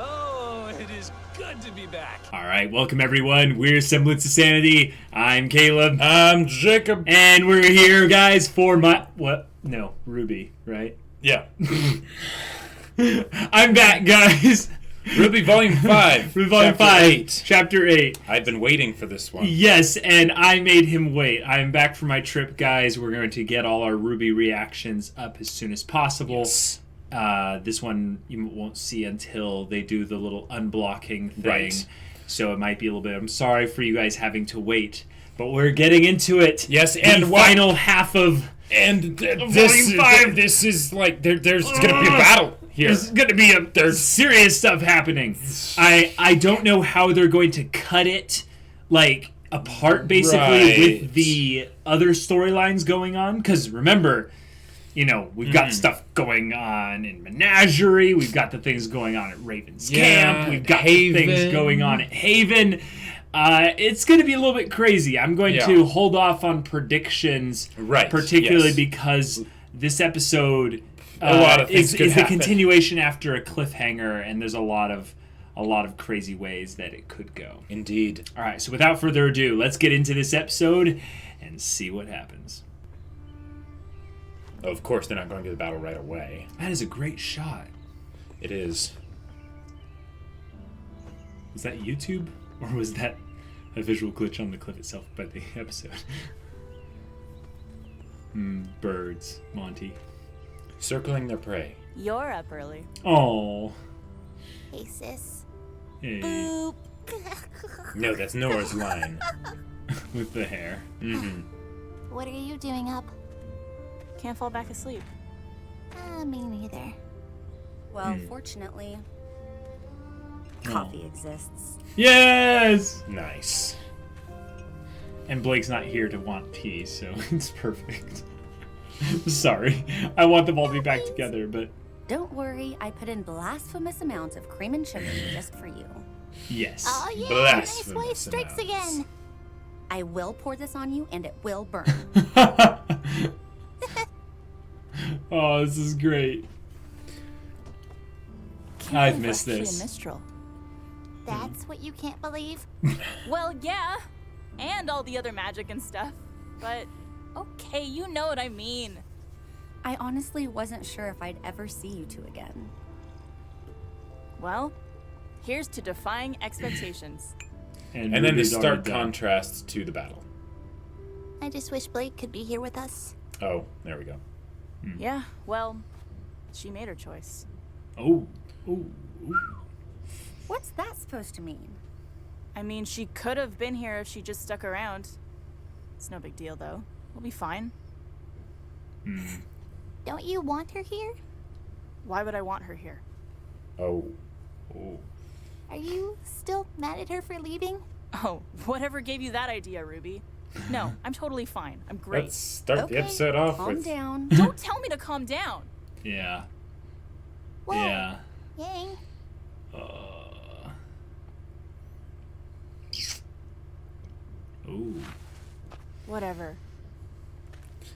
Oh, it is good to be back. All right, welcome everyone. We're Semblance of Sanity. I'm Caleb. I'm Jacob. And we're here, guys, for Ruby, right? Yeah. I'm back, guys. RWBY Volume 5. RWBY Volume 5. Chapter 8. I've been waiting for this one. Yes, and I made him wait. I'm back from my trip, guys. We're going to get all our RWBY reactions up as soon as possible. Yes. This one you won't see until they do the little unblocking thing. Right. So it might be a little bit. I'm sorry for you guys having to wait. But we're getting into it. Yes, the and final half of Volume 5. This is like, there's going to be a battle here. There's going to be there's serious stuff happening. I don't know how they're going to cut it, like, apart, basically, with the other storylines going on. Because, remember, you know, we've got stuff going on in Menagerie. We've got the things going on at Raven's Camp. We've got the things going on at Haven. It's going to be a little bit crazy. I'm going to hold off on predictions, particularly because this episode is a continuation after a cliffhanger, and there's a lot of crazy ways that it could go. Indeed. All right, so without further ado, let's get into this episode and see what happens. Oh, of course, they're not going to the battle right away. That is a great shot. It is. Was that YouTube? Or was that a visual glitch on the clip itself by the episode? Birds, Monty. Circling their prey. You're up early. Oh. Hey, sis. Hey. Boop. No, that's Nora's line. With the hair. What are you doing up? Can't fall back asleep. Me neither. Well, fortunately, coffee exists. Yes! Nice. And Blake's not here to want tea, so it's perfect. Sorry. I want them all to be back together, but... Don't worry, I put in blasphemous amounts of cream and sugar just for you. Yes. Oh, yeah, Blasphemous nice wife strikes amounts. again. I will pour this on you, and it will burn. Oh, this is great. I've missed this. Mistral. That's what you can't believe? Well, yeah, and all the other magic and stuff. But, okay, you know what I mean. I honestly wasn't sure if I'd ever see you two again. Well, here's to defying expectations. And then the stark contrast to the battle. I just wish Blake could be here with us. Oh, there we go. Yeah, well, she made her choice. Oh. What's that supposed to mean? I mean, she could have been here if she just stuck around. It's no big deal, though. We'll be fine. Don't you want her here? Why would I want her here? Oh. Are you still mad at her for leaving? Oh, whatever gave you that idea, RWBY? No, I'm totally fine. I'm great. Let's start the episode off Calm with... down. Don't tell me to calm down. Yeah. Whoa. Yeah. Yang. Ooh. Whatever.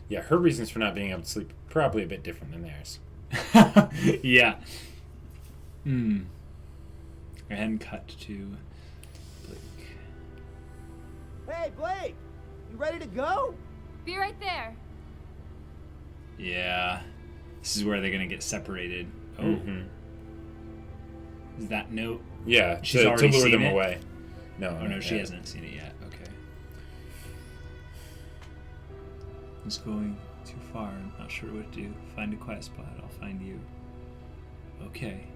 Yeah, her reasons for not being able to sleep are probably a bit different than theirs. Yeah. And cut to Blake. Hey, Blake! You ready to go? Be right there. Yeah. This is where they're gonna get separated. Oh. Is that note? Yeah, She's to already lure seen them it? away. No, Oh no, she hasn't seen it yet. Okay. It's going too far. I'm not sure what to do. Find a quiet spot. I'll find you. Okay.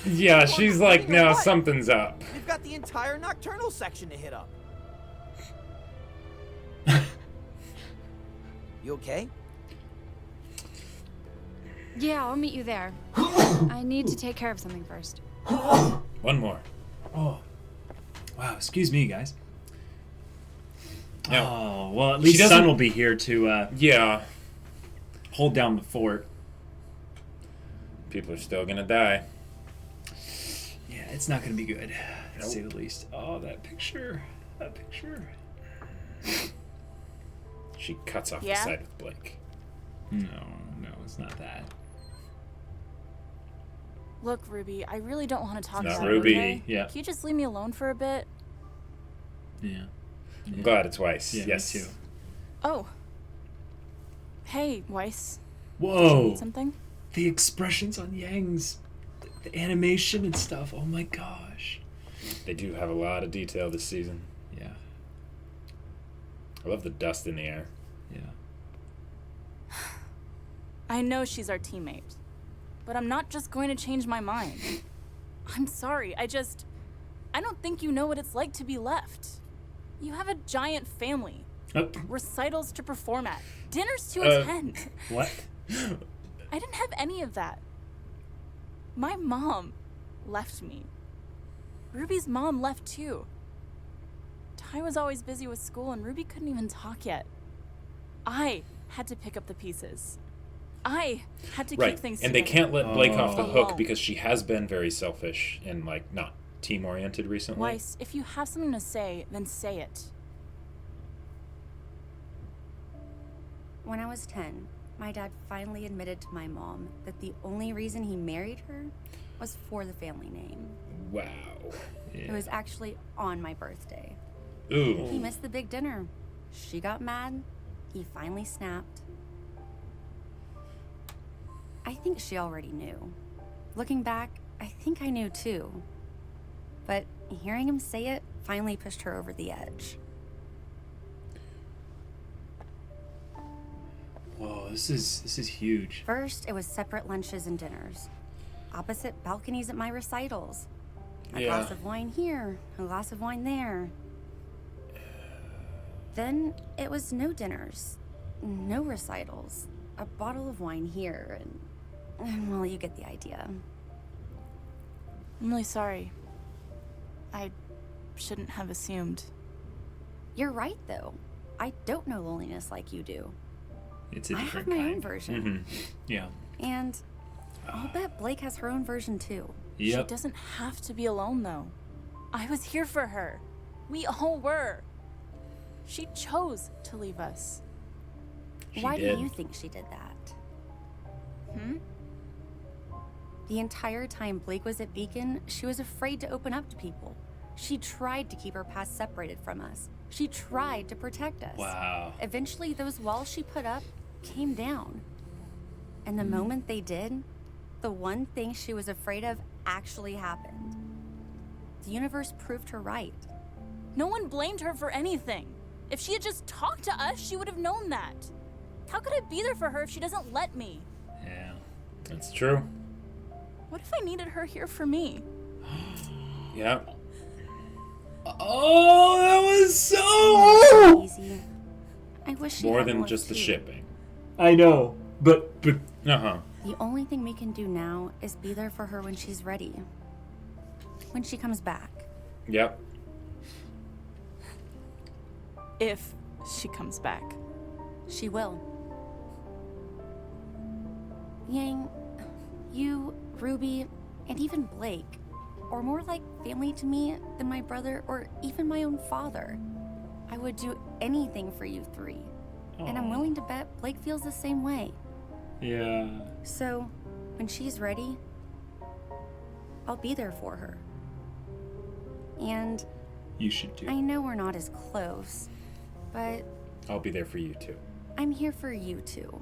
Yeah, she's like, no, something's up. We've got the entire nocturnal section to hit up. You okay? Yeah, I'll meet you there. I need to take care of something first. One more. Oh. Wow, excuse me, guys. No. Oh, well, at least Sun will be here to Yeah. hold down the fort. People are still gonna die. Yeah, it's not going to be good, to say the least. Oh, that picture. That picture. She cuts off the Yeah? side with Blake. No. No, it's not that. Look, Ruby, I really don't want to talk Not about Ruby. it, okay? Yeah. Can you just leave me alone for a bit? Yeah. I'm glad it's Weiss. Yeah, Yes. me too. Oh. Hey, Weiss. Whoa. Need something? The expressions on Yang's, the animation and stuff. Oh my gosh. They do have a lot of detail this season. Yeah. I love the dust in the air. Yeah. I know she's our teammate, but I'm not just going to change my mind. I'm sorry, I don't think you know what it's like to be left. You have a giant family, Oh, recitals to perform at, dinners to attend. what? I didn't have any of that. My mom left me. Ruby's mom left too. Ty was always busy with school and Ruby couldn't even talk yet. I had to pick up the pieces. I had to keep Right. things And they together. can't let Blake off the hook Alone. because she has been very selfish and, like, not team-oriented recently. Weiss, if you have something to say, then say it. When I was 10, my dad finally admitted to my mom that the only reason he married her was for the family name. Wow. It was actually on my birthday. Ooh. He missed the big dinner. She got mad. He finally snapped. I think she already knew. Looking back, I think I knew too. But hearing him say it finally pushed her over the edge. Whoa, this is huge. First, it was separate lunches and dinners. Opposite balconies at my recitals. A Yeah. glass of wine here, a glass of wine there. Then it was no dinners, no recitals, a bottle of wine here, and well, you get the idea. I'm really sorry. I shouldn't have assumed. You're right, though. I don't know loneliness like you do. It's a I have different my kind. own version. Mm-hmm. Yeah. And I'll bet Blake has her own version, too. She Yep. doesn't have to be alone, though. I was here for her. We all were. She chose to leave us. Why did. do you think she did that? Hmm? The entire time Blake was at Beacon, she was afraid to open up to people. She tried to keep her past separated from us. She tried to protect us. Wow. Eventually, those walls she put up came down. And the moment they did, the one thing she was afraid of actually happened. The universe proved her right. No one blamed her for anything. If she had just talked to us, she would have known that. How could I be there for her if she doesn't let me? Yeah. That's true. What if I needed her here for me? Yeah. Oh, that was so. Easy. I wish she More had than more just the too. shipping. I know, but Uh-huh. The only thing we can do now is be there for her when she's ready. When she comes back. Yep. If she comes back. She will. Yang, you, Ruby, and even Blake are more like family to me than my brother or even my own father. I would do anything for you three. And I'm willing to bet Blake feels the same way. yeah. So, when she's ready, I'll be there for her. And You should do. I know we're not as close, but I'll be there for you, too. I'm here for you too.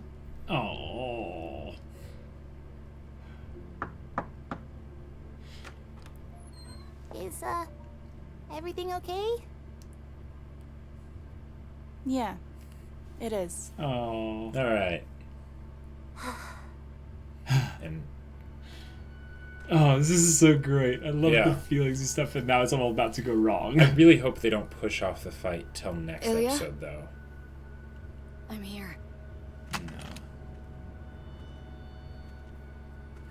Oh. Is, everything okay? Yeah, it is. Oh. All right. And Oh, this is so great. I love Yeah. the feelings and stuff, and now it's all about to go wrong. I really hope they don't push off the fight till next Ilya? episode, though. I'm here.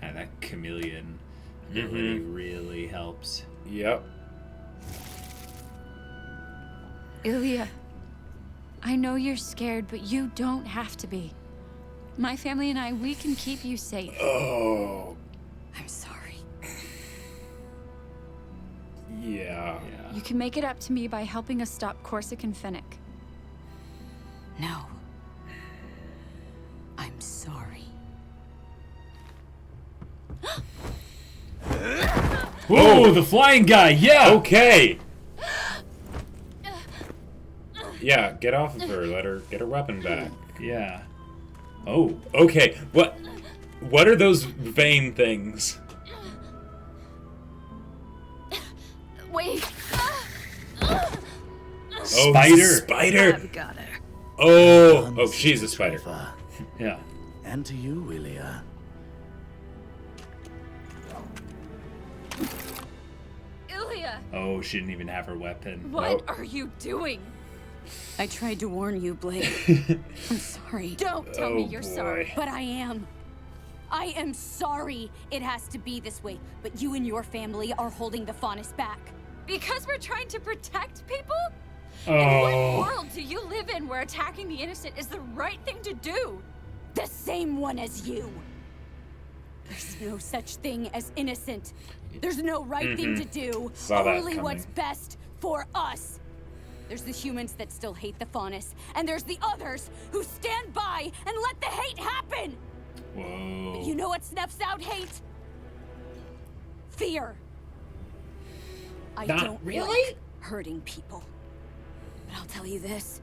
And that chameleon ability really helps. Yep. Ilya, I know you're scared, but you don't have to be. My family and I, we can keep you safe. Oh. I'm sorry. Yeah. Yeah. You can make it up to me by helping us stop Corsic and Finnick. No. I'm sorry. Whoa, the flying guy, yeah! Okay. Yeah, get off of her. Let her get her weapon back. Yeah. Oh. Okay, what are those vein things? Wait. Oh, Spider. it's a spider. I've got her. Oh, she's a spider. Yeah. And to you, Ilya. Ilya, Oh, she didn't even have her weapon. what are you doing? I tried to warn you, Blake. I'm sorry. Don't tell me Oh, you're boy. sorry. But I am. I am sorry it has to be this way, but you and your family are holding the Faunus back. Because we're trying to protect people? In Oh. what world do you live in where attacking the innocent is the right thing to do? The same one as you. There's no such thing as innocent. There's no right thing to do. Saw that Only coming. what's best for us. There's the humans that still hate the Faunus, and there's the others who stand by and let the hate happen. Whoa. You know what snuffs out hate? Fear. I Not don't really? like hurting people. But I'll tell you this.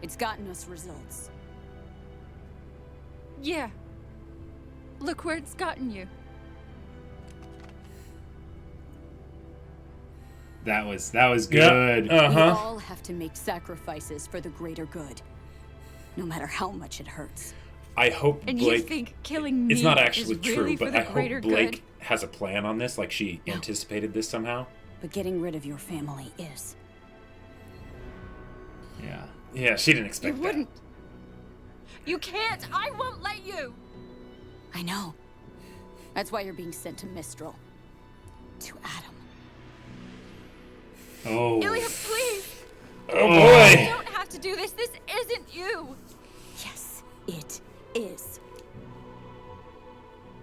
It's gotten us results. Yeah. Look where it's gotten you. That was good. We Uh-huh. all have to make sacrifices for the greater good. No matter how much it hurts. I hope And Blake... you think killing me It's not actually is really true, for but the I greater hope Blake good? has a plan on this, like she anticipated this somehow. But getting rid of your family is. Yeah. Yeah, she didn't You expect that. wouldn't. You can't. I won't let you. I know. That's why you're being sent to Mistral. To Adam. Oh. Ilya, please. Oh boy! You don't have to do this. This isn't you. Yes, it is.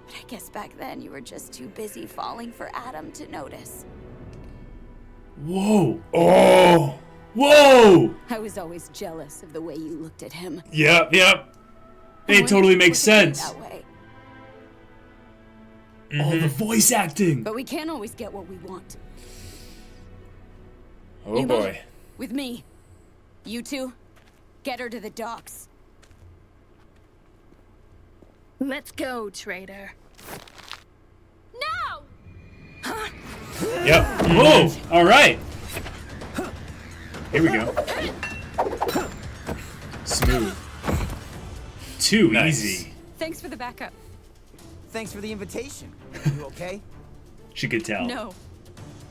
But I guess back then you were just too busy falling for Adam to notice. Whoa. Oh! Whoa! I was always jealous of the way you looked at him. Yep. It totally makes sense. That way. Oh, the voice acting. But we can't always get what we want. Oh You boy. With me. You two, get her to the docks. Let's go, traitor. No. Yep. Oh, all right. Here we go. Smooth. Too Nice. easy. Thanks for the backup. Thanks for the invitation. You okay? She could tell. No.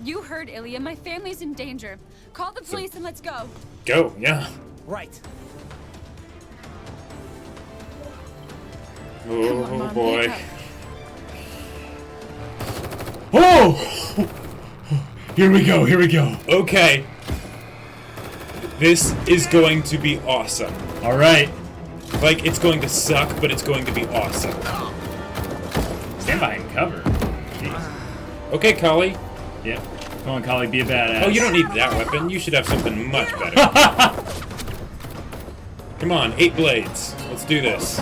You heard Ilya. My family's in danger. Call the police and let's go. Go. Yeah. Right. Oh, on, Mom, boy. pick up. Oh! Here we go. Here we go. Okay. This is going to be awesome. All right. Like, it's going to suck, but it's going to be awesome. Stand behind cover. Jeez. Okay, Collie. Yep. Come on, Collie. Be a badass. Oh, you don't need that weapon. You should have something much better. Come on, 8 blades. Let's do this.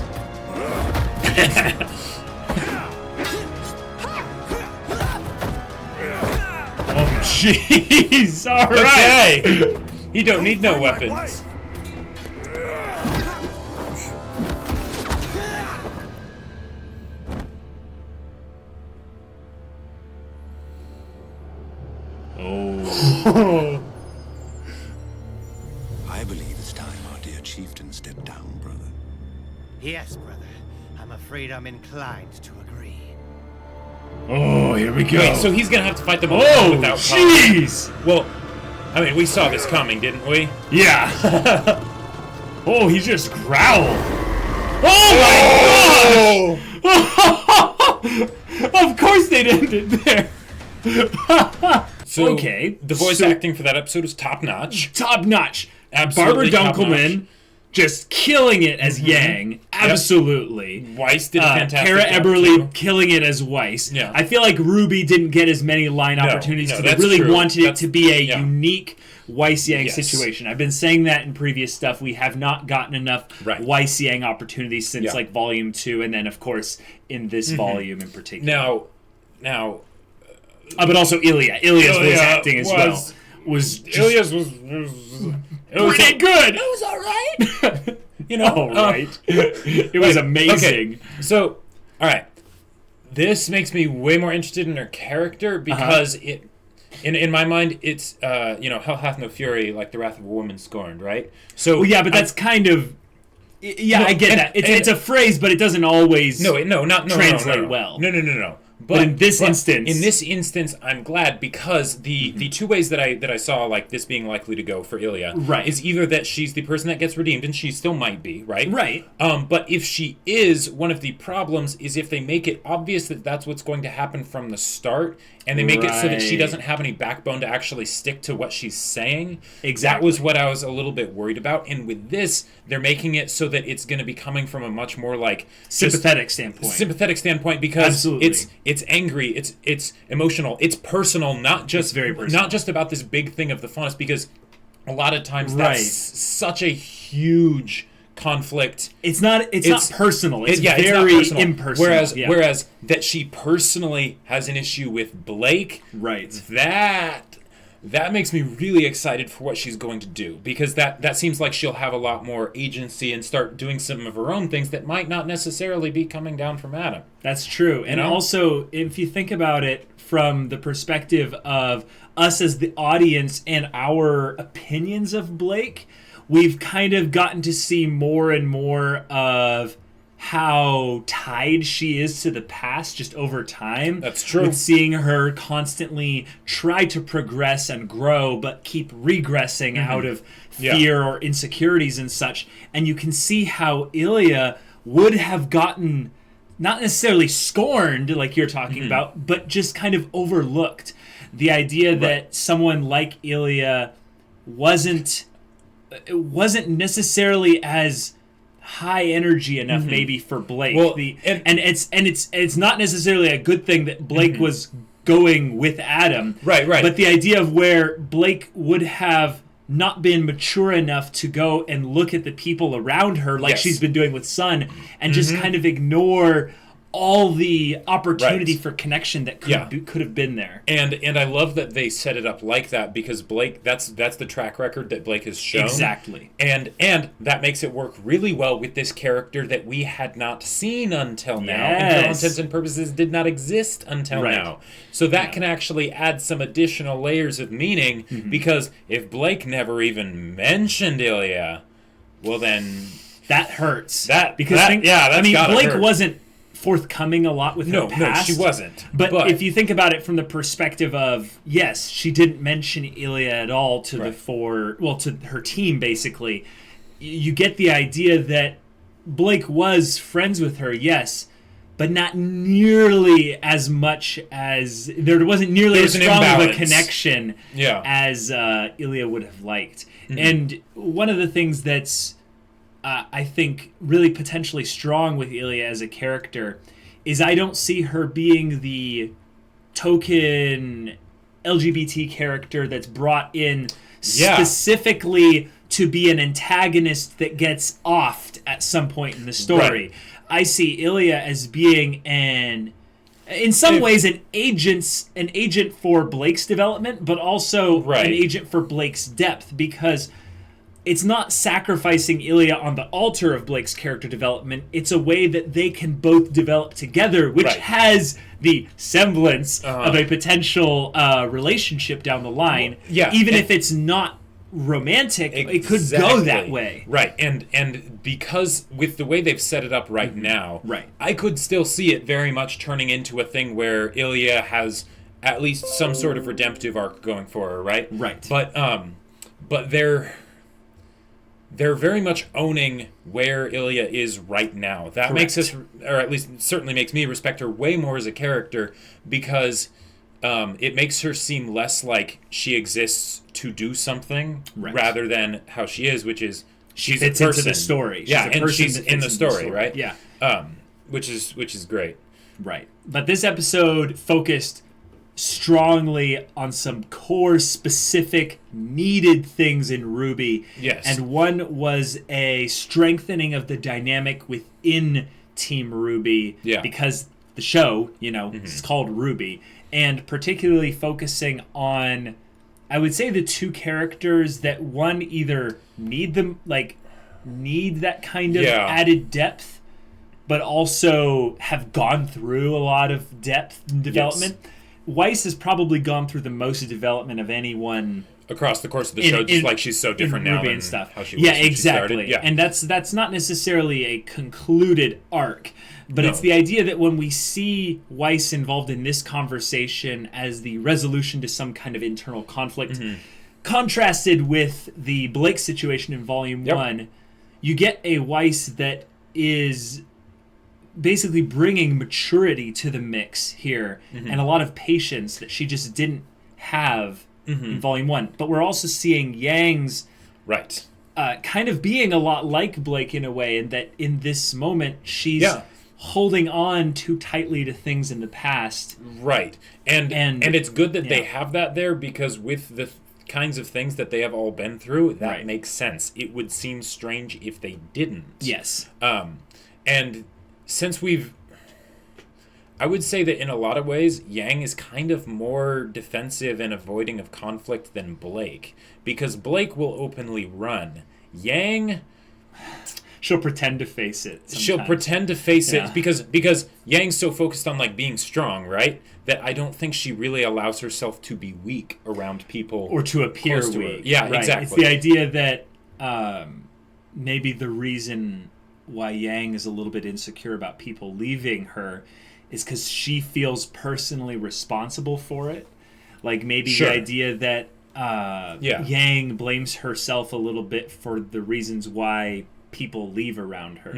Oh, jeez. All right. Okay. You don't need no weapons. Oh. I believe it's time our dear chieftain stepped down, brother. Yes, brother. I'm afraid I'm inclined to agree. Oh, here we go. Wait, so he's gonna have to fight them all Oh, without Collie. jeez. Well, I mean, we saw this coming, didn't we? Yeah. Oh, he just growled. Oh my gosh! Of course they'd end it there. So, Okay, the voice so- acting for that episode is top notch. Top notch. Absolutely Barbara top-notch. Dunkelman just killing it as Yang. Absolutely. Weiss did a fantastic Kara job, Eberly too. killing it as Weiss. Yeah. I feel like Ruby didn't get as many line opportunities no, because they that's really true. wanted it That's- to be a yeah. unique Weiss Yang Yes. situation. I've been saying that in previous stuff. We have not gotten enough Right. Weiss Yang opportunities since Yeah. like volume 2, and then of course in this volume in particular. Now, but also Ilya's voice acting as was- well was just Ilya's was pretty good. It was all right. You know, All right. It was amazing. Okay. So, all right. This makes me way more interested in her character because it, in my mind, it's hell hath no fury like the wrath of a woman scorned, right? So Well, yeah, but that's kind of I get that. It's a phrase, but it doesn't always translate well. No. But in this instance, I'm glad because the two ways that I saw like this being likely to go for Ilya Right. is either that she's the person that gets redeemed, and she still might be, right? Right. But if she is, one of the problems is if they make it obvious that that's what's going to happen from the start, and they make it so that she doesn't have any backbone to actually stick to what she's saying. Exactly. That was what I was a little bit worried about. And with this, they're making it so that it's going to be coming from a much more like sympathetic standpoint because Absolutely. it's angry, it's emotional, it's personal, not just very personal. not just about this big thing of the funnest, because a lot of times that's such a huge conflict. It's not personal. It's very not personal. impersonal. Whereas that she personally has an issue with Blake, right? That makes me really excited for what she's going to do, because that seems like she'll have a lot more agency and start doing some of her own things that might not necessarily be coming down from Adam. That's true. And also, if you think about it from the perspective of us as the audience and our opinions of Blake, we've kind of gotten to see more and more of how tied she is to the past just over time. That's true. With seeing her constantly try to progress and grow, but keep regressing out of fear or insecurities and such. And you can see how Ilya would have gotten not necessarily scorned like you're talking about, but just kind of overlooked. The idea that someone like Ilya wasn't necessarily as high energy enough maybe for Blake. Well, and it's not necessarily a good thing that Blake was going with Adam. Right. But the idea of where Blake would have not been mature enough to go and look at the people around her like she's been doing with Sun and just kind of ignore all the opportunity for connection that could have been there. And I love that they set it up like that, because Blake, that's the track record that Blake has shown. Exactly. And that makes it work really well with this character that we had not seen until now. And for all intents and purposes did not exist until now. So that can actually add some additional layers of meaning, because if Blake never even mentioned Ilya, well then that hurts. Blake wasn't forthcoming a lot with her past. No, she wasn't. But if you think about it from the perspective of, yes, she didn't mention Ilya at all to to her team, basically, you get the idea that Blake was friends with her, yes, but not nearly as much as there wasn't nearly as strong of a connection as Ilya would have liked. And one of the things that's I think really potentially strong with Ilya as a character is I don't see her being the token LGBT character that's brought in specifically to be an antagonist that gets offed at some point in the story. Right. I see Ilya as being in some ways an agent for Blake's development, but also an agent for Blake's depth, because it's not sacrificing Ilya on the altar of Blake's character development. It's a way that they can both develop together, which has the semblance of a potential relationship down the line. Even if it's not romantic, it could go that way. Right. And because with the way they've set it up right now, I could still see it very much turning into a thing where Ilya has at least some sort of redemptive arc going for her, right? Right. But they're very much owning where Ilya is right now. That makes us, or at least certainly makes me, respect her way more as a character, because it makes her seem less like she exists to do something rather than how she is, which is she's fits a person. Into the story. She's in the story, right? Yeah. Which is great. Right. But this episode focused strongly on some core specific needed things in RWBY. Yes. And one was a strengthening of the dynamic within Team RWBY. Yeah. Because the show, is called RWBY. And particularly focusing on, I would say, the two characters that one either need that kind of added depth, but also have gone through a lot of depth and development. Yes. Weiss has probably gone through the most development of anyone across the course of the show, just like she's so different now than how she was when exactly. She started. Yeah, and that's not necessarily a concluded arc, but it's the idea that when we see Weiss involved in this conversation as the resolution to some kind of internal conflict, contrasted with the Blake situation in Volume 1, you get a Weiss that is basically bringing maturity to the mix here, and a lot of patience that she just didn't have in Volume 1. But we're also seeing Yang's kind of being a lot like Blake in a way, and that in this moment she's holding on too tightly to things in the past. Right. And it's good that they have that there, because with the kinds of things that they have all been through, that makes sense. It would seem strange if they didn't. Yes. And since I would say that in a lot of ways, Yang is kind of more defensive and avoiding of conflict than Blake, because Blake will openly run. Yang, she'll pretend to face it. Sometimes. She'll pretend to face it because Yang's so focused on being strong, right? That I don't think she really allows herself to be weak around people or to appear weak. Yeah, exactly. It's the idea that maybe the reason why Yang is a little bit insecure about people leaving her is because she feels personally responsible for it. Like maybe the idea that Yang blames herself a little bit for the reasons why people leave around her.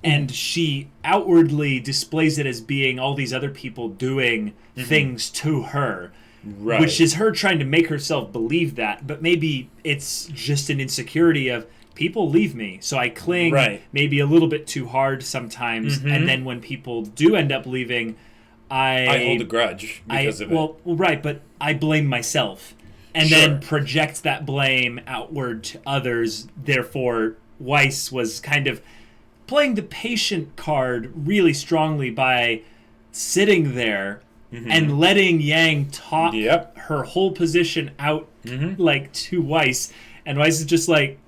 And she outwardly displays it as being all these other people doing things to her. Right. Which is her trying to make herself believe that. But maybe it's just an insecurity of, people leave me, so I cling maybe a little bit too hard sometimes, and then when people do end up leaving, I hold a grudge because of it. Well, right, but I blame myself, and then project that blame outward to others. Therefore, Weiss was kind of playing the patient card really strongly by sitting there and letting Yang talk her whole position out to Weiss, and Weiss is just like,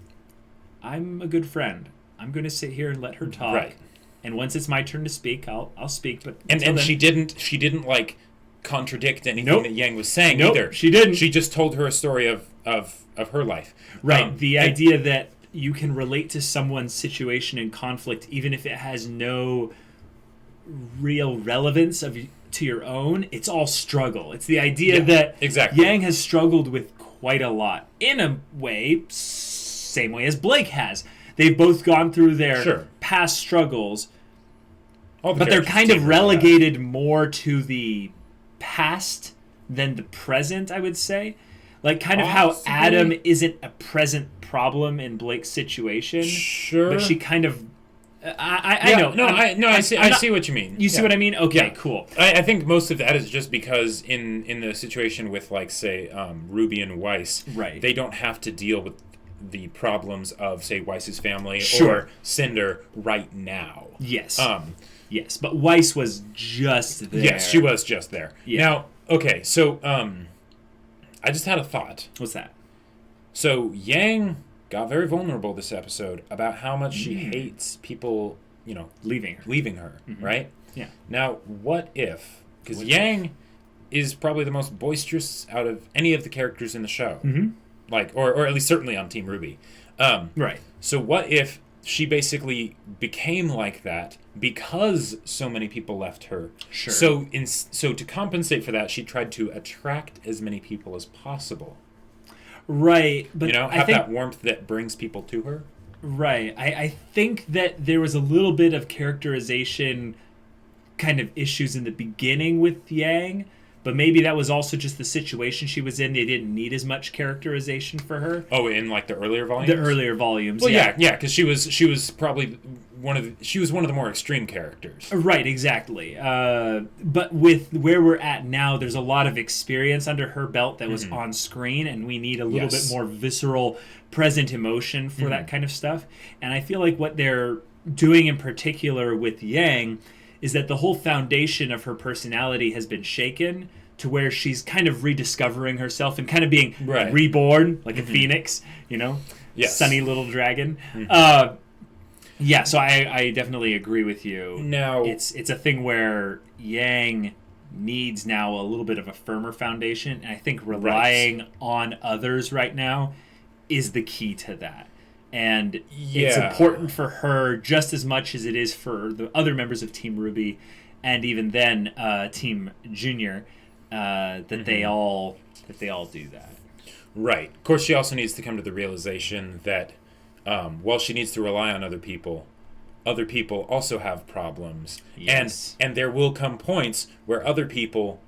I'm a good friend. I'm going to sit here and let her talk. Right. And once it's my turn to speak, I'll speak. But and she didn't contradict anything that Yang was saying either. She didn't. She just told her a story of her life. Right. The idea that you can relate to someone's situation and conflict even if it has no real relevance to your own. It's all struggle. It's the idea that Yang has struggled with quite a lot in a way. Same way as Blake has. They've both gone through their past struggles, but they're kind of relegated more to the past than the present, I would say. Like kind of how Adam isn't a present problem in Blake's situation. Sure. But she kind of... I know. I see what you mean. You see what I mean? Okay, cool. I think most of that is just because in the situation with, say, Ruby and Weiss, they don't have to deal with the problems of, say, Weiss's family or Cinder right now. Yes. Yes, but Weiss was just there. Yes, she was just there. Yeah. Now, okay, so I just had a thought. What's that? So Yang got very vulnerable this episode about how much she hates people, leaving her, right? Yeah. Now, what if, because Yang is probably the most boisterous out of any of the characters in the show. Or at least certainly on Team RWBY. Right. So what if she basically became like that because so many people left her? Sure. So to compensate for that, she tried to attract as many people as possible. Right. But have that warmth that brings people to her. Right. I think that there was a little bit of characterization kind of issues in the beginning with Yang, but maybe that was also just the situation she was in. They didn't need as much characterization for her. Oh, in like the earlier volumes? The earlier volumes, well, yeah, because she was probably one of the more extreme characters. Right, exactly. But with where we're at now, there's a lot of experience under her belt that was on screen, and we need a little bit more visceral, present emotion for that kind of stuff. And I feel like what they're doing in particular with Yang is that the whole foundation of her personality has been shaken to where she's kind of rediscovering herself and kind of being reborn, like a phoenix, you know? Yes. Sunny little dragon. Yeah, so I definitely agree with you. Now, it's a thing where Yang needs now a little bit of a firmer foundation, and I think relying on others right now is the key to that. And it's important for her just as much as it is for the other members of Team RWBY, and even then Team Junior, that they all do that. Right. Of course, she also needs to come to the realization that while she needs to rely on other people also have problems. Yes. And there will come points where other people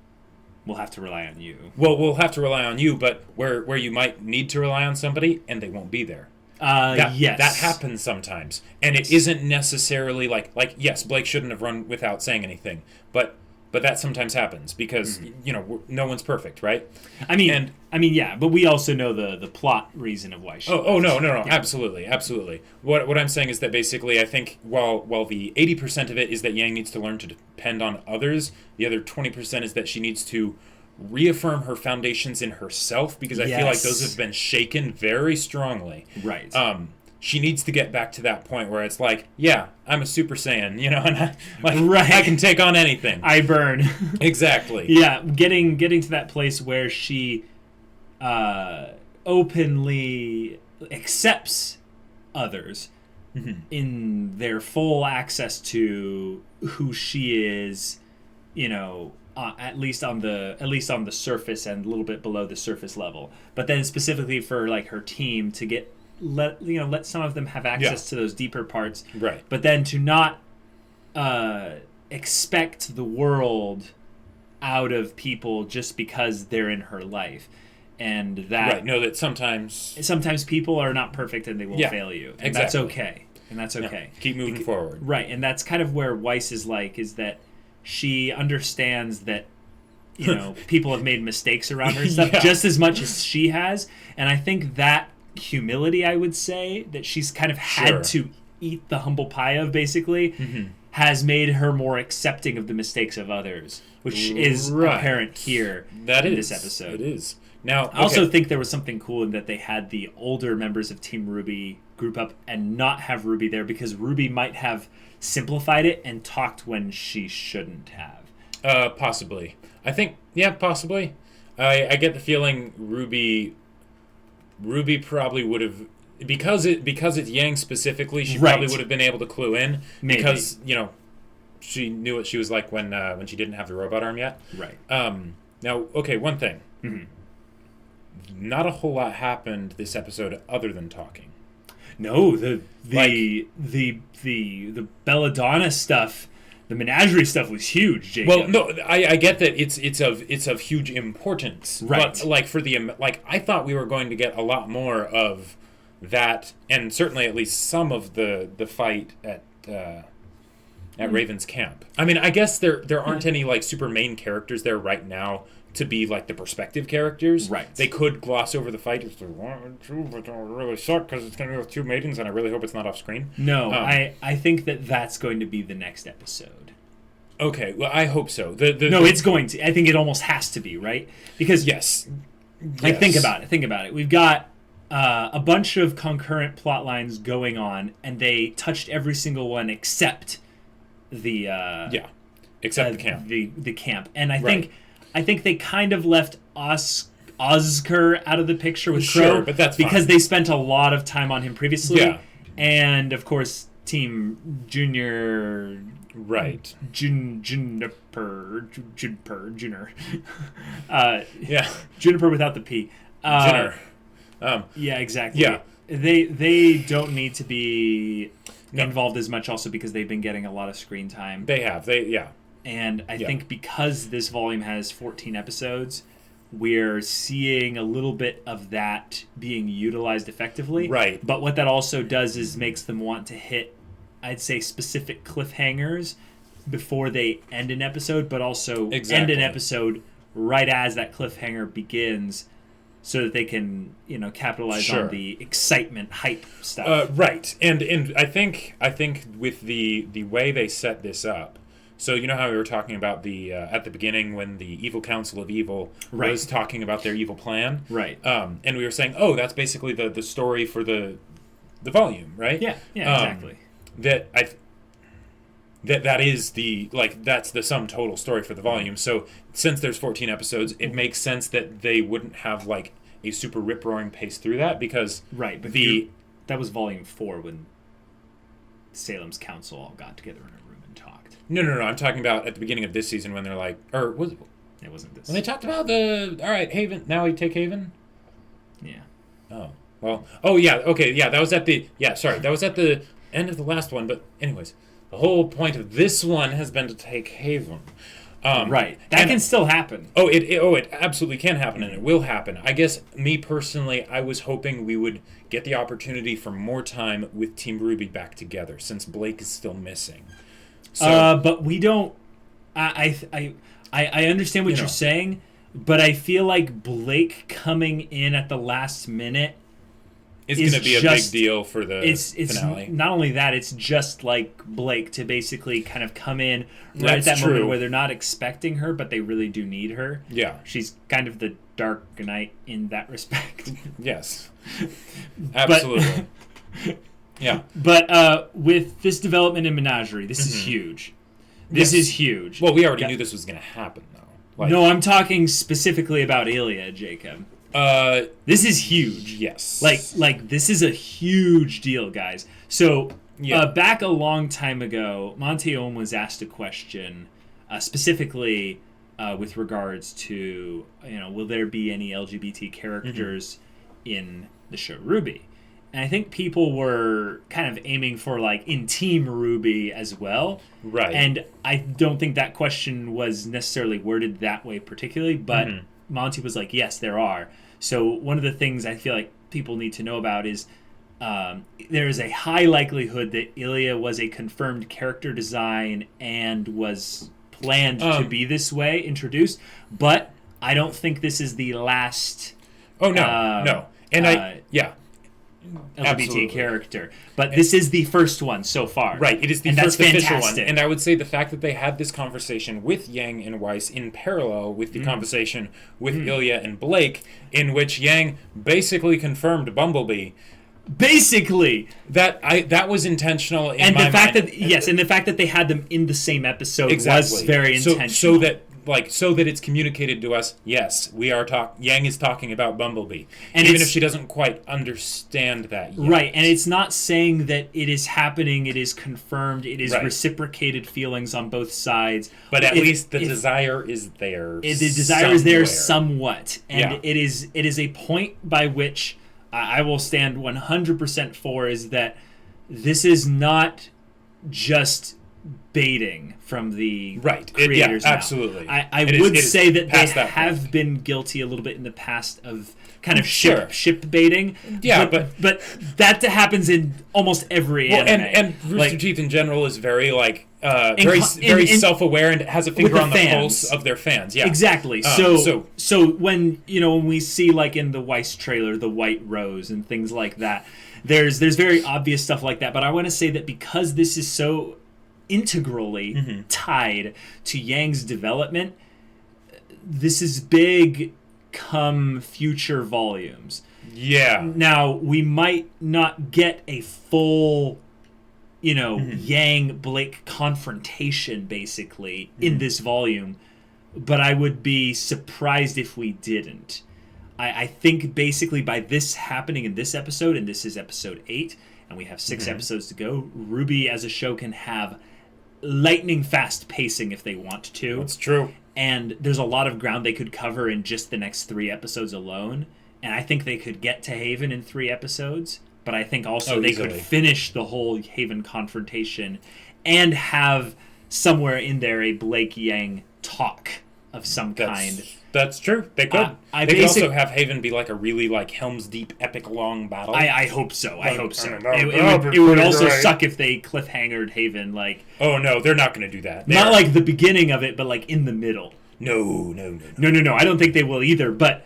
will have to rely on you. Well, we'll have to rely on you, but where you might need to rely on somebody and they won't be there. Yes. That happens sometimes. And it isn't necessarily like yes, Blake shouldn't have run without saying anything, but that sometimes happens because no one's perfect, right? I mean, yeah, but we also know the plot reason of why she. No, absolutely. What I'm saying is that basically, I think while the 80% of it is that Yang needs to learn to depend on others, the other 20% is that she needs to reaffirm her foundations in herself, because I feel like those have been shaken very strongly. Right. She needs to get back to that point where it's like, yeah, I'm a Super Saiyan, and I can take on anything. I burn. Exactly. Yeah, getting to that place where she openly accepts others in their full access to who she is, at least on the surface and a little bit below the surface level. But then specifically for like her team to let some of them have access to those deeper parts. Right. But then to not expect the world out of people just because they're in her life. And that know that sometimes people are not perfect and they will fail you. And that's okay. And that's okay. Keep moving forward. Right. And that's kind of where Weiss is that she understands that people have made mistakes around her and stuff just as much as she has. And I think that humility, I would say, that she's kind of had to eat the humble pie of, basically, has made her more accepting of the mistakes of others, which is apparent here in this episode. It is. Now, I also think there was something cool in that they had the older members of Team RWBY group up and not have Ruby there, because Ruby might have simplified it and talked when she shouldn't have. Possibly. I think, possibly. I get the feeling Ruby probably would have, because it's Yang specifically, she probably would have been able to clue in. Maybe. Because, she knew what she was like when she didn't have the robot arm yet. Right. Now, okay, one thing. Not a whole lot happened this episode other than talking. No, the Belladonna stuff, the menagerie stuff was huge, Jacob. Well, no, I get that it's of huge importance, right? But for the I thought we were going to get a lot more of that, and certainly at least some of the fight at Raven's camp. I mean, I guess there aren't any super main characters there right now to be the perspective characters. Right. They could gloss over the fight. It's like, but don't really suck because it's going to be with two maidens, and I really hope it's not off screen. No, I think that's going to be the next episode. Okay, well, I hope so. It's going to. I think it almost has to be, right? Because think about it. We've got a bunch of concurrent plot lines going on, and they touched every single one except the the camp. The camp, and I think they kind of left Oscar out of the picture with Crow, but that's because fine. they spent a lot of time on him previously. Yeah. And of course, Team Junior, Juniper, Juniper without the P. Juniper. Yeah, exactly. Yeah. They don't need to be involved as much, also because they've been getting a lot of screen time. They have. And I think because this volume has 14 episodes, we're seeing a little bit of that being utilized effectively. Right. But what that also does is makes them want to hit, I'd say, specific cliffhangers before they end an episode, but also end an episode right as that cliffhanger begins, so that they can, capitalize on the excitement, hype stuff. Right. And I think with the way they set this up. So you know how we were talking about the at the beginning when the Evil Council of Evil was talking about their evil plan, right? And we were saying, oh, that's basically the story for the volume, right? Yeah, exactly. That is that's the sum total story for the volume. So since there's 14 episodes, it makes sense that they wouldn't have like a super rip roaring pace through that because but that was volume 4 when Salem's Council all got together in a room and talked. No. I'm talking about at the beginning of this season when they're like, or was it wasn't this? When they talked about all right, Haven. Now we take Haven. Yeah. Oh well. Oh yeah. Okay. Yeah. That was at the That was at the end of the last one. But anyways, the whole point of this one has been to take Haven. Right. That can still happen. It absolutely can happen, and it will happen. I guess, me personally, I was hoping we would get the opportunity for more time with Team RWBY back together, since Blake is still missing. So, but we don't... I understand what you're saying, but I feel like Blake coming in at the last minute is going to be a big deal for the finale. Not only that, it's just like Blake to basically kind of come in right at that moment where they're not expecting her, but they really do need her. Yeah. She's kind of the Dark Knight in that respect. Yes. Absolutely. Yeah. But with this development in Menagerie, this is huge. This is huge. Well, we already knew this was going to happen, though. No, I'm talking specifically about Ilya, Jacob. This is huge. Yes. Like this is a huge deal, guys. So back a long time ago, Monty Ohm was asked a question, specifically with regards to will there be any LGBT characters in the show RWBY? And I think people were kind of aiming for in Team RWBY as well. Right. And I don't think that question was necessarily worded that way particularly, but Monty was like, yes, there are. So one of the things I feel like people need to know about is there is a high likelihood that Ilya was a confirmed character design and was planned to be this way, introduced. But I don't think this is the last... Oh, no. No. And LGBT Absolutely. character. But this is the first one so far. Right, it is the first official one. And I would say the fact that they had this conversation with Yang and Weiss in parallel with the conversation with Ilya and Blake, in which Yang basically confirmed Bumblebee. Basically! That was intentional in my fact mind. And the fact that they had them in the same episode was very intentional. So that it's communicated to us, yes, we are Yang is talking about Bumblebee. And even if she doesn't quite understand that yet. Right, and it's not saying that it is happening, it is confirmed, it is reciprocated feelings on both sides. But at least the desire is there. The desire is there somewhat. And it is a point by which I will stand 100% for is that this is not just baiting from the creators now. Absolutely. I would say that they have been guilty a little bit in the past of kind of ship baiting. Yeah, but that happens in almost every anime. And Rooster Teeth in general is very very self-aware and has a finger on the pulse of their fans. Yeah, exactly. So when we see in the Weiss trailer the White Rose and things like that, there's very obvious stuff like that. But I want to say that because this is so integrally tied to Yang's development, this is big come future volumes. Yeah. Now, we might not get a full, Yang Blake confrontation, basically, in this volume, but I would be surprised if we didn't. I think, basically, by this happening in this episode, and this is episode 8, and we have 6 episodes to go, RWBY as a show can have lightning fast pacing if they want to. That's true. And there's a lot of ground they could cover in just the next 3 episodes alone. And I think they could get to Haven in 3 episodes. But I think also they could finish the whole Haven confrontation and have somewhere in there a Blake Yang talk of some kind. That's true. They could. They could also have Haven be like a really like Helm's Deep epic long battle. I hope so. I hope so. It would also suck if they cliffhangered Haven like. Oh no, they're not going to do that. Not like the beginning of it, but like in the middle. No. I don't think they will either. But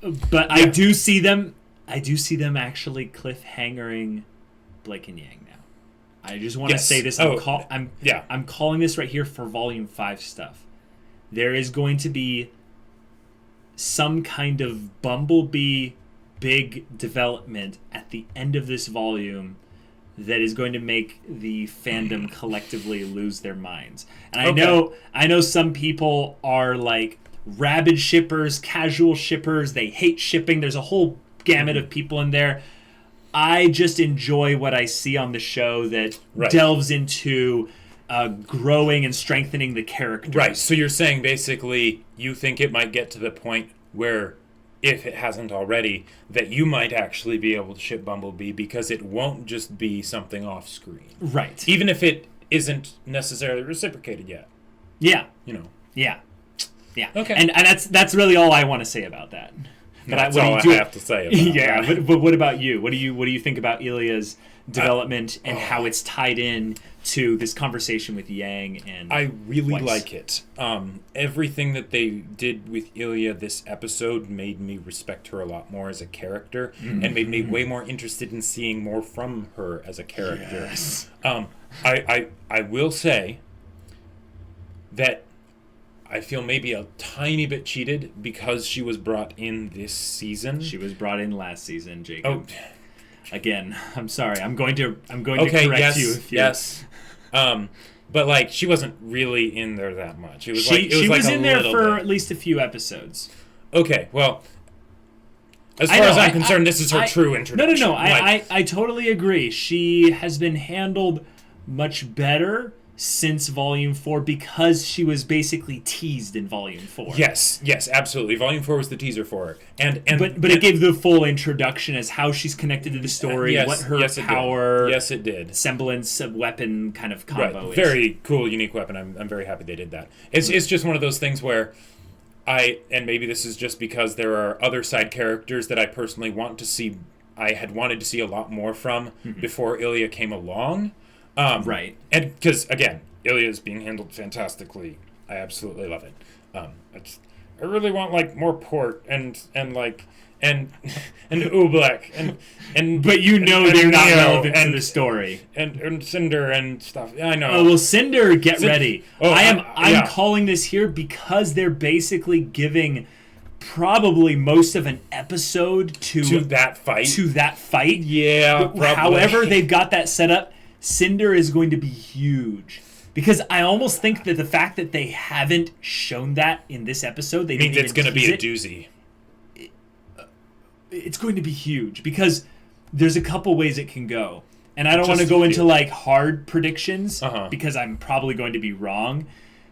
yeah. I do see them. I do see them actually cliffhangering Blake and Yang now. I just want to say this. I'm calling this right here for Volume 5 stuff. There is going to be some kind of Bumblebee big development at the end of this volume that is going to make the fandom collectively lose their minds. And I know some people are like rabid shippers, casual shippers, they hate shipping. There's a whole gamut of people in there. I just enjoy what I see on the show that delves into growing and strengthening the characters. Right, so you're saying basically you think it might get to the point where, if it hasn't already, that you might actually be able to ship Bumblebee because it won't just be something off screen. Right. Even if it isn't necessarily reciprocated yet. Yeah. You know. Yeah. Okay. And that's really all I want to say about that. But that's all I have to say about that. But what about you? What do you think about Ilya's development and how it's tied in to this conversation with Yang and I really Weiss? like it. Everything that they did with Ilya this episode made me respect her a lot more as a character and made me way more interested in seeing more from her as a character. Yes. I will say that I feel maybe a tiny bit cheated because she was brought in this season. She was brought in last season, Jacob. Oh. Again, I'm sorry. I'm going to correct you. Yes. But like she wasn't really in there that much. It was she like was a in there for bit. at least a few episodes. Okay, well, as far as I'm concerned, this is her true introduction. No. I totally agree. She has been handled much better since Volume 4 because she was basically teased in Volume 4. Yes, absolutely. Volume 4 was the teaser for her. But it gave the full introduction as how she's connected to the story, what her power... Yes, it did. Semblance of weapon kind of combo is. Very cool, unique weapon. I'm very happy they did that. It's just one of those things where and maybe this is just because there are other side characters that I personally want to see, I had wanted to see a lot more from before Ilya came along. Right. And because, again, Ilya is being handled fantastically. I absolutely love it. I really want, like, more port and Oobleck and but you know they're not relevant to the story. And Cinder and stuff. Yeah, I know. Oh, well, Cinder, get ready. Oh, I'm calling this here because they're basically giving probably most of an episode to that fight. Yeah, probably. However they've got that set up, Cinder is going to be huge. Because I almost think that the fact that they haven't shown that in this episode, they means it's going to be a doozy. It's going to be huge because there's a couple ways it can go. And I don't want to go into like hard predictions because I'm probably going to be wrong,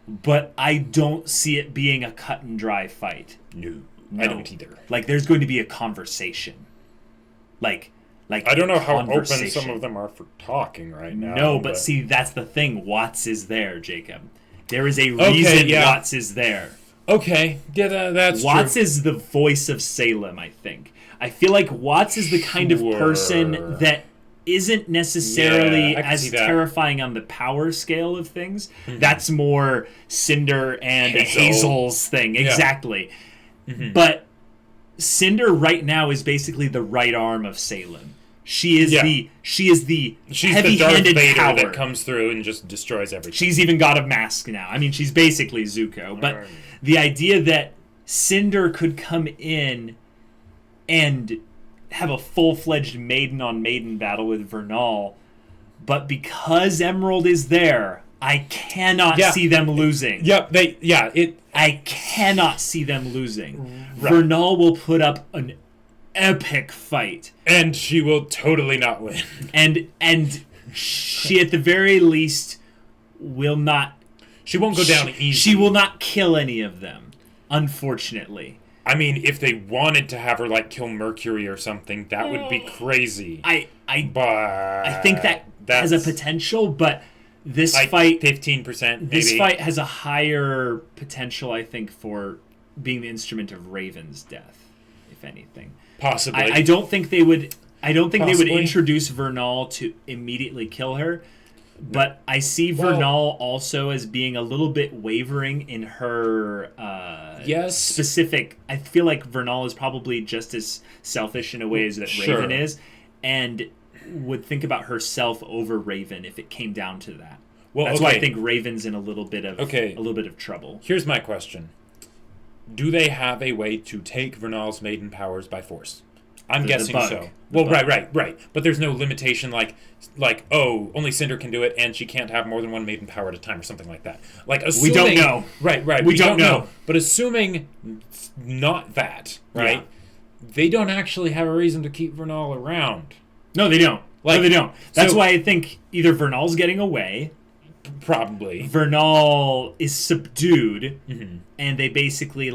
but I don't see it being a cut and dry fight. No, I don't either. Like there's going to be a conversation. Like I don't know how open some of them are for talking right now. No, but see, that's the thing. Watts is there, Jacob. There is a reason Watts is there. Okay, yeah, that's Watts true. is the voice of Salem, I think. I feel like Watts is the kind of person that isn't necessarily as terrifying on the power scale of things. That's more Cinder and Hazel's thing. Exactly. But Cinder right now is basically the right arm of Salem. She's the heavy-handed Darth power that comes through and just destroys everything. She's even got a mask now. I mean, she's basically Zuko. But the idea that Cinder could come in and have a full-fledged maiden-on-maiden battle with Vernal, but because Emerald is there, I cannot see them losing. I cannot see them losing. Vernal will put up an epic fight, and she will totally not win. and she, at the very least, will not. She won't go down easy. She will not kill any of them, unfortunately. I mean, if they wanted to have her like kill Mercury or something, that would be crazy. I think that has a potential, but this like fight 15%. Maybe. This fight has a higher potential, I think, for being the instrument of Raven's death, if anything. Possibly. I don't think they would. I don't think they would Possibly. introduce Vernal to immediately kill her. But I see Vernal also as being a little bit wavering in her specific... I feel like Vernal is probably just as selfish in a way as that Raven is, and would think about herself over Raven if it came down to that. Well, that's why I think Raven's in a little bit of trouble. Here's my question. Do they have a way to take Vernal's maiden powers by force? I'm guessing so. Well, right. But there's no limitation like, oh, only Cinder can do it, and she can't have more than one maiden power at a time, or something like that. Like, assuming, we don't know. Right. We don't know. But assuming not that, right? Yeah. They don't actually have a reason to keep Vernal around. No, they don't. That's why I think either Vernal's getting away. Probably. Vernal is subdued, and they basically,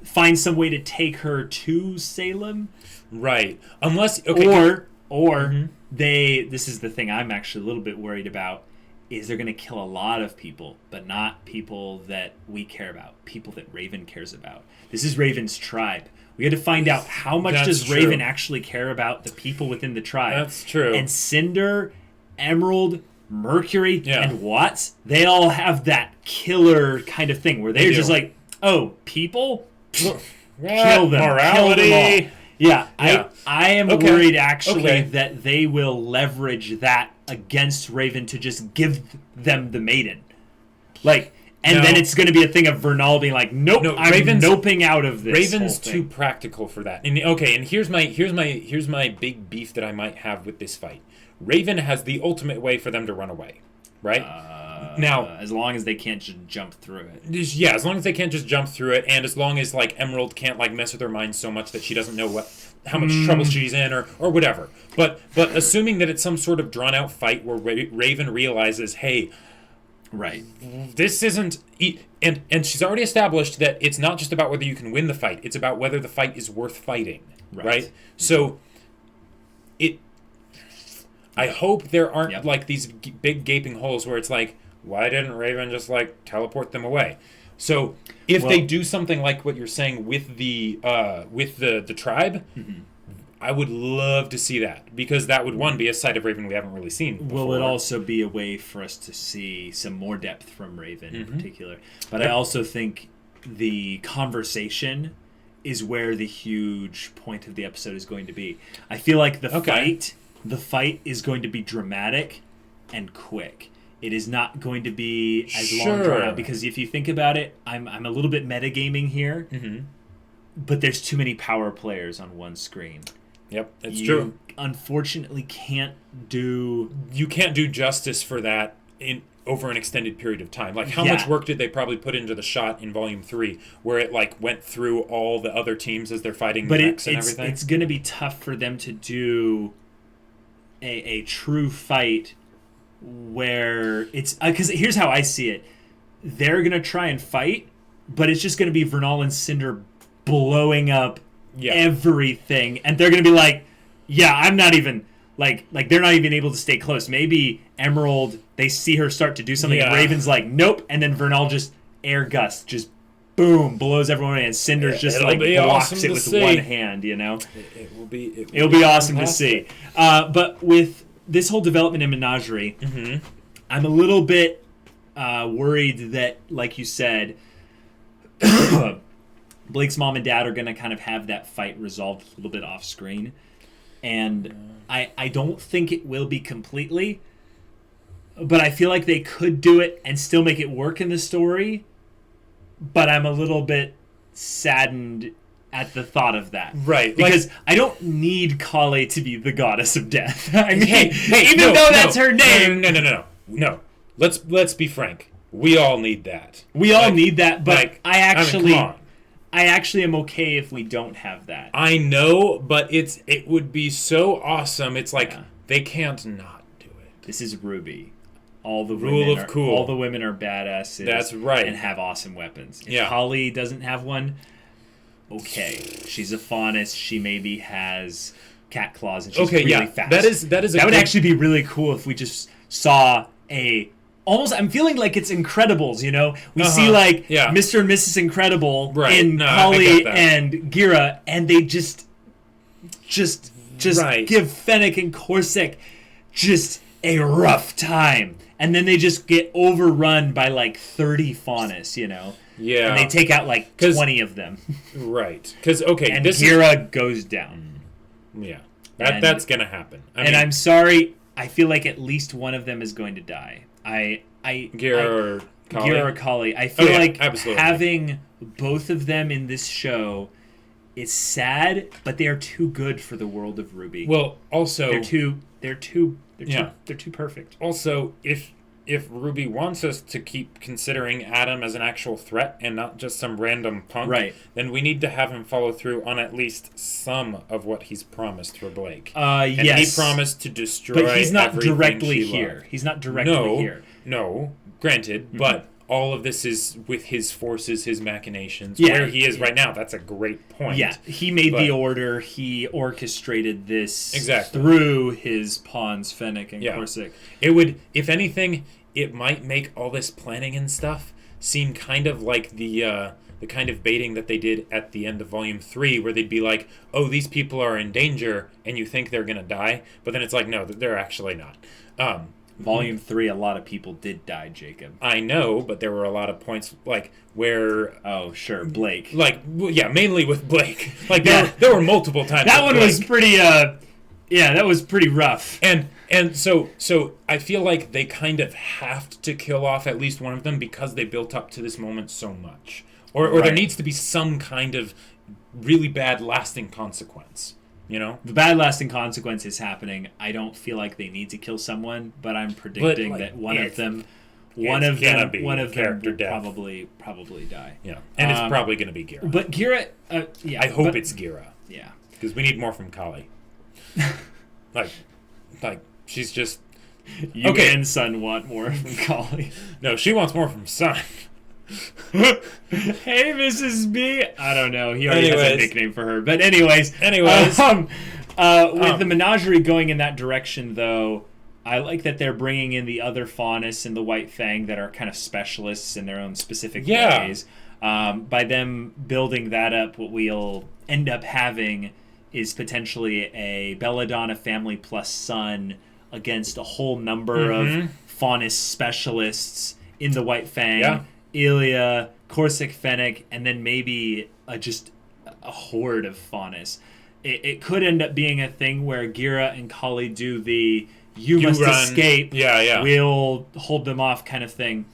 find some way to take her to Salem. Right. Unless... Okay. Or this is the thing I'm actually a little bit worried about, is they're going to kill a lot of people, but not people that we care about, people that Raven cares about. This is Raven's tribe. We had to find out how much does Raven actually care about the people within the tribe. That's true. And Cinder, Emerald, Mercury, and Watts, they all have that killer kind of thing where they're just like, oh, people? Kill them. Morality. Kill them all. Yeah. I am worried actually that they will leverage that against Raven to just give them the maiden. Then it's going to be a thing of Vernal being like, nope, I'm noping out of this. Raven's too practical for that. And here's my big beef that I might have with this fight. Raven has the ultimate way for them to run away, right? Now, as long as they can't just jump through it. Yeah, as long as they can't just jump through it, and as long as Emerald can't mess with her mind so much that she doesn't know how much trouble she's in or whatever. But assuming that it's some sort of drawn out fight where Raven realizes, hey, right, this isn't, and she's already established that it's not just about whether you can win the fight; it's about whether the fight is worth fighting, right? So, I hope there aren't these big gaping holes where it's like, why didn't Raven just teleport them away? So if they do something like what you're saying with the tribe, I would love to see that, because that would be a side of Raven we haven't really seen before. Will it also be a way for us to see some more depth from Raven in particular? But I also think the conversation is where the huge point of the episode is going to be. I feel like the fight is going to be dramatic and quick. It is not going to be as long drawn out, because if you think about it, I'm a little bit metagaming here, but there's too many power players on one screen. Yep, it's true. Unfortunately, you can't do justice for that over an extended period of time. How much work did they probably put into the shot in Volume 3, where it went through all the other teams as they're fighting the mechs and everything? It's going to be tough for them to do a true fight where it's because here's how I see it. They're gonna try and fight, but it's just gonna be Vernal and Cinder blowing up everything, and they're gonna be like, I'm not even they're not even able to stay close. Maybe Emerald, they see her start to do something, and Raven's like, nope, and then Vernal just air gust, just boom, blows everyone away, and Cinder's just blocks it with one hand, It will be awesome to see. But with this whole development in Menagerie, I'm a little bit worried that, like you said, Blake's mom and dad are going to kind of have that fight resolved a little bit off screen. And I don't think it will be completely, but I feel like they could do it and still make it work in the story. But I'm a little bit saddened at the thought of that. Right. Because I don't need Kale to be the goddess of death. I mean, even though that's her name. No. Let's be frank. We all need that. We all need that, but I actually am okay if we don't have that. I know, but it would be so awesome. It's they can't not do it. This is RWBY. All the women are badasses. That's right. And have awesome weapons. If Kale doesn't have one, okay, she's a faunus. She maybe has cat claws and she's really fast. That would actually be really cool if we just saw I'm feeling like it's Incredibles, you know? We see, like, Mr. and Mrs. Incredible in Kali and Gira, and they just give Fennec and Corsic just a rough time. And then they just get overrun by, like, 30 Faunus, you know? Yeah. And they take out, like, 20 of them. Right. Because, okay, and Gira goes down. Yeah. That's going to happen. I mean, I'm sorry, I feel like at least one of them is going to die. Gira or Kali. I feel like having both of them in this show is sad, but they are too good for the world of RWBY. Well, also they're too perfect. Also, if RWBY wants us to keep considering Adam as an actual threat and not just some random punk, then we need to have him follow through on at least some of what he's promised for Blake. And he promised to destroy but he's not everything directly she here. loved. He's not directly here. No, granted, but all of this is with his forces, his machinations. Where he is right now, that's a great point. Yeah, he made the order. He orchestrated this through his pawns, Fennec and Corsic. It would, if anything, it might make all this planning and stuff seem kind of like the kind of baiting that they did at the end of Volume 3, where they'd be like, oh, these people are in danger, and you think they're going to die, but then it's like, no, they're actually not. Volume 3, a lot of people did die, Jacob. I know, but there were a lot of points, like, where... Oh, sure, Blake. Like, yeah, mainly with Blake. Like, there were multiple times that one was pretty, that was pretty rough. And so I feel like they kind of have to kill off at least one of them because they built up to this moment so much. Or there needs to be some kind of really bad lasting consequence. You know, the bad lasting consequence is happening. I don't feel like they need to kill someone, but I'm predicting that one of them will probably die. Yeah, and it's probably going to be Gira. But Gira, I hope it's Gira. Yeah, because we need more from Kali. like she's just you and Sun want more from Kali. No, she wants more from Sun. Hey, Mrs. B. I don't know. He already has a nickname for her. But anyways. With the menagerie going in that direction, though, I like that they're bringing in the other Faunus and the White Fang that are kind of specialists in their own specific ways. By them building that up, what we'll end up having is potentially a Belladonna family plus Sun against a whole number of Faunus specialists in the White Fang. Yeah. Ilya, Corsic, Fennec, and then maybe just a horde of Faunus. It could end up being a thing where Gira and Kali do the you must run. Escape, we'll hold them off kind of thing.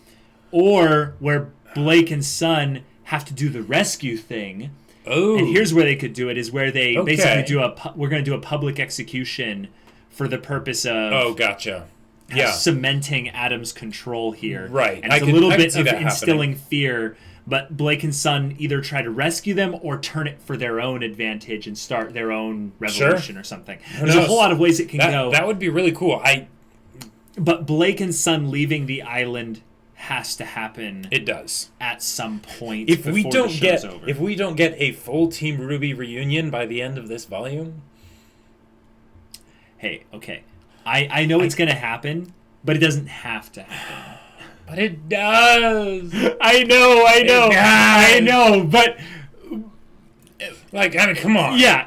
Or where Blake and Sun have to do the rescue thing. Oh. And here's where they could do it, is where they basically do we're going to do a public execution for the purpose of... Oh, gotcha. Cementing Adam's control here. Right. And it's a little bit of instilling fear, but Blake and Sun either try to rescue them or turn it for their own advantage and start their own revolution or something. There's a whole lot of ways it can go. That would be really cool. But Blake and Sun leaving the island has to happen. It does. At some point if we don't the show's over. If we don't get a full Team RWBY reunion by the end of this volume... Hey, okay. I know it's going to happen, but it doesn't have to happen. But it does. I know, but... Like, I mean, come on. Yeah,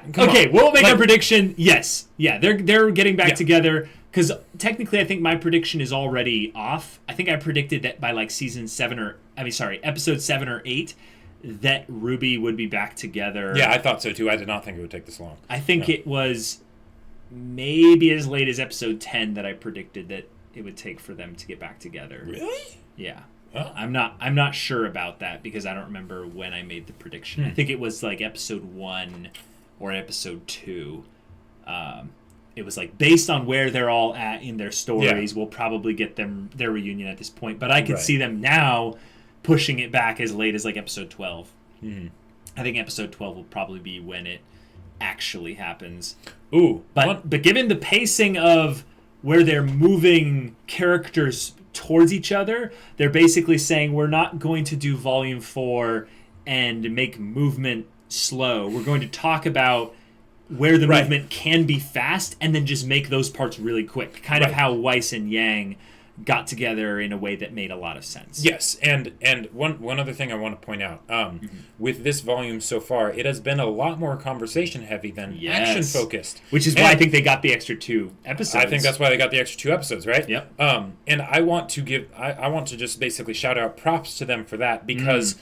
we'll make a prediction. Yes. Yeah, they're getting back together, because technically I think my prediction is already off. I think I predicted that by, like, episode 7 or 8, that RWBY would be back together. Yeah, I thought so, too. I did not think it would take this long. I think it was... maybe as late as episode 10 that I predicted that it would take for them to get back together. Really? Yeah. Oh. I'm not sure about that because I don't remember when I made the prediction. I think it was like episode 1 or episode 2. It was like based on where they're all at in their stories, we'll probably get their reunion at this point. But I could see them now pushing it back as late as like episode 12. Mm-hmm. I think episode 12 will probably be when it actually happens. Ooh, but given the pacing of where they're moving characters towards each other, they're basically saying we're not going to do volume 4 and make movement slow. We're going to talk about where the movement can be fast and then just make those parts really quick. Kind of how Weiss and Yang got together in a way that made a lot of sense. Yes, and one other thing I want to point out, with this volume so far, it has been a lot more conversation heavy than action focused, which is why I think they got the extra 2 episodes. I think that's why they got the extra 2 episodes, right? Yep. And I want to just basically shout out props to them for that, because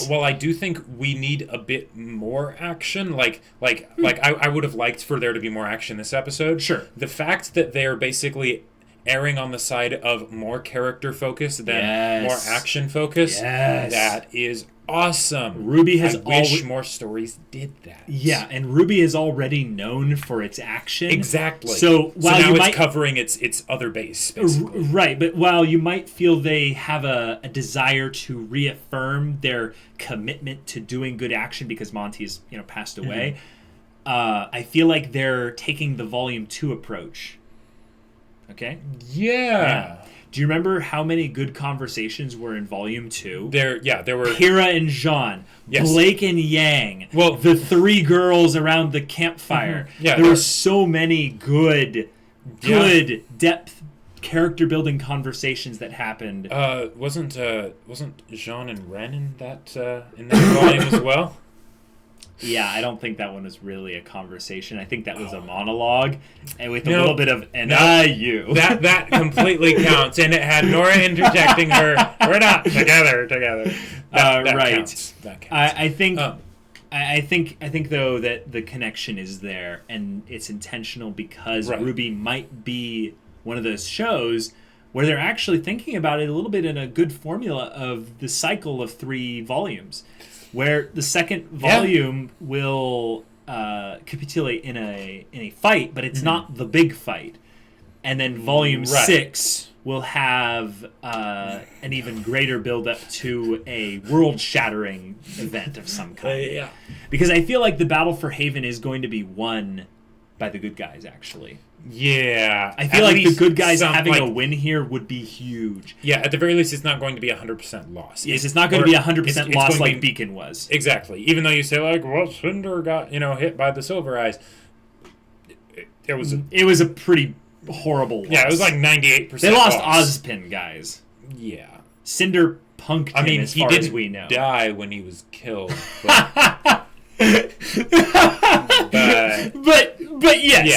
while I do think we need a bit more action, like I would have liked for there to be more action this episode. Sure. The fact that they're basically erring on the side of more character focus than more action focus, that is awesome. RWBY has I wish more stories did that. Yeah, and RWBY is already known for its action. Exactly. So while now you it's covering its other base, basically. Right, but while you might feel they have a desire to reaffirm their commitment to doing good action because Monty's passed away, I feel like they're taking the Volume 2 approach. Okay? Yeah. Do you remember how many good conversations were in Volume 2? There were Kira and Jean, Blake and Yang, the 3 girls around the campfire. Yeah, there were so many good depth character building conversations that happened. Wasn't Jean and Ren in that volume as well? Yeah, I don't think that one was really a conversation. I think that was a monologue, and with a little bit of you. That completely counts, and it had Nora interjecting her. We're not together. That right. Counts. That counts. I think though that the connection is there, and it's intentional because RWBY might be one of those shows where they're actually thinking about it a little bit in a good formula of the cycle of 3 volumes. Where the second volume will capitulate in a fight, but it's not the big fight, and then volume 6 will have an even greater build-up to a world-shattering event of some kind. Because I feel like the battle for Haven is going to be won by the good guys, actually. Yeah. I feel like the good guys having a win here would be huge. Yeah, at the very least, it's not going to be 100% loss. Yes, it's not going to be 100% loss like Beacon was. Exactly. Even though you say, Cinder got, hit by the Silver Eyes. It was a pretty horrible loss. Yeah, it was like 98%. They lost loss. Ozpin, guys. Yeah. Cinder punked him as far as we know. He didn't die when he was killed. But yes. Yeah.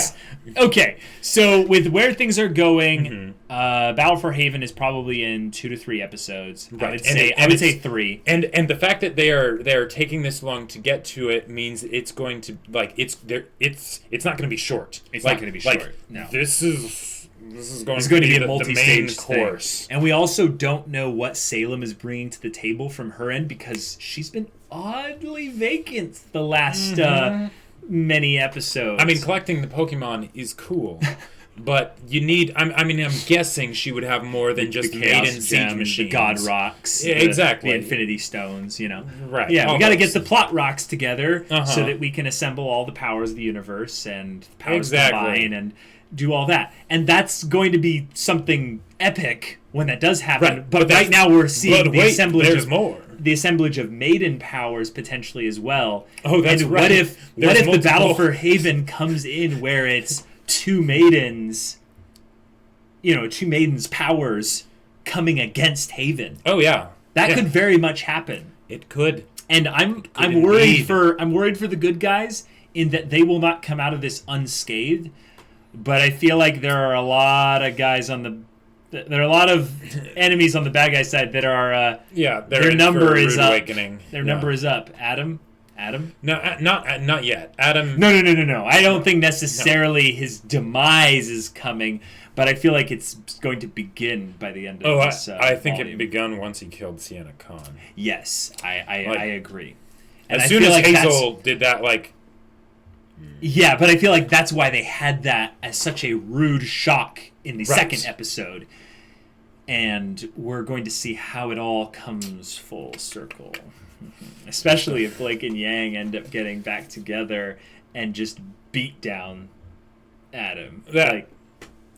Okay, so with where things are going, Battle for Haven is probably in 2 to 3 episodes. Right. I would say 3. And the fact that they are taking this long to get to it means it's going to it's not going to be short. It's not going to be short. No. This is going to be a multi-stage course. And we also don't know what Salem is bringing to the table from her end because she's been oddly vacant the last many episodes. I mean, collecting the Pokemon is cool, but you need. I'm guessing she would have more than just Maiden Siege machines, the God Rocks, exactly, the Infinity Stones. Right? Yeah, we got to get the plot rocks together so that we can assemble all the powers of the universe and powers combine and do all that. And that's going to be something epic when that does happen. Right. But right now we're seeing the assemblage there's of more. The assemblage of maiden powers potentially as well. Oh, that's and right. What if the Battle for Haven comes in where it's 2 maidens, 2 maidens' powers coming against Haven? Oh yeah, that could very much happen. It could. And I'm worried for the good guys in that they will not come out of this unscathed. But I feel like there are a lot of guys there are a lot of enemies on the bad guy side that are their number is up. Awakening. Their number is up. Adam? No, not yet. Adam. No. I don't think necessarily his demise is coming, but I feel like it's going to begin by the end of this. I think it begun once he killed Sienna Khan. Yes, I agree. And as soon as Hazel did that, yeah, but I feel like that's why they had that as such a rude shock in the second episode. And we're going to see how it all comes full circle. Especially if Blake and Yang end up getting back together and just beat down Adam. That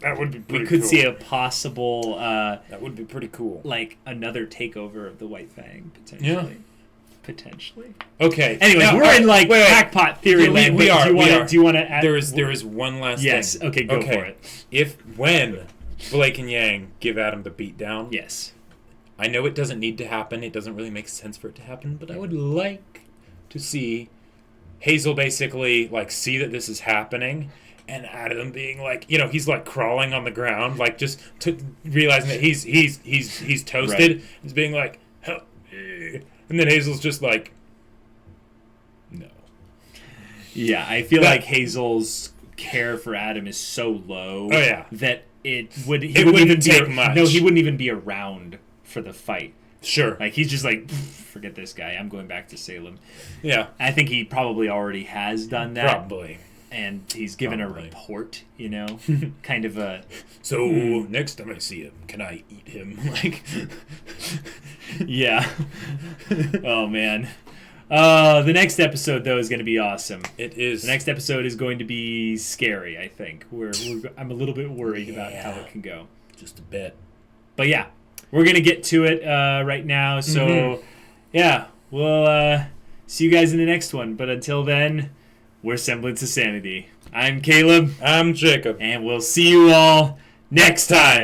would be pretty We could cool. see a possible... that would be pretty cool. Another takeover of the White Fang, potentially. Yeah. Potentially. Okay. Anyways, we're in crackpot theory land. We are. Do you want to add? There is one last thing. Yes. Okay. Go for it. When Blake and Yang give Adam the beatdown. Yes. I know it doesn't need to happen. It doesn't really make sense for it to happen, but I would like to see Hazel basically, like, see that this is happening, and Adam being like, you know, he's like crawling on the ground, like just realizing that he's toasted. Right. He's being like, help me. And then Hazel's just like, no. Yeah, I feel like Hazel's care for Adam is so low. Oh yeah, that it wouldn't even take much. No, he wouldn't even be around for the fight. Sure. Like, he's just like, forget this guy. I'm going back to Salem. Yeah. I think he probably already has done that. Probably. And he's given a report, you know, kind of a. So next time I see him, can I eat him? Like, yeah. Oh man. The next episode though is going to be awesome. It is. The next episode is going to be scary. I think I'm a little bit worried about how it can go. Just a bit. But yeah, we're gonna get to it right now. So yeah, we'll see you guys in the next one. But until then. We're Semblance of Sanity. I'm Caleb. I'm Jacob. And we'll see you all next time.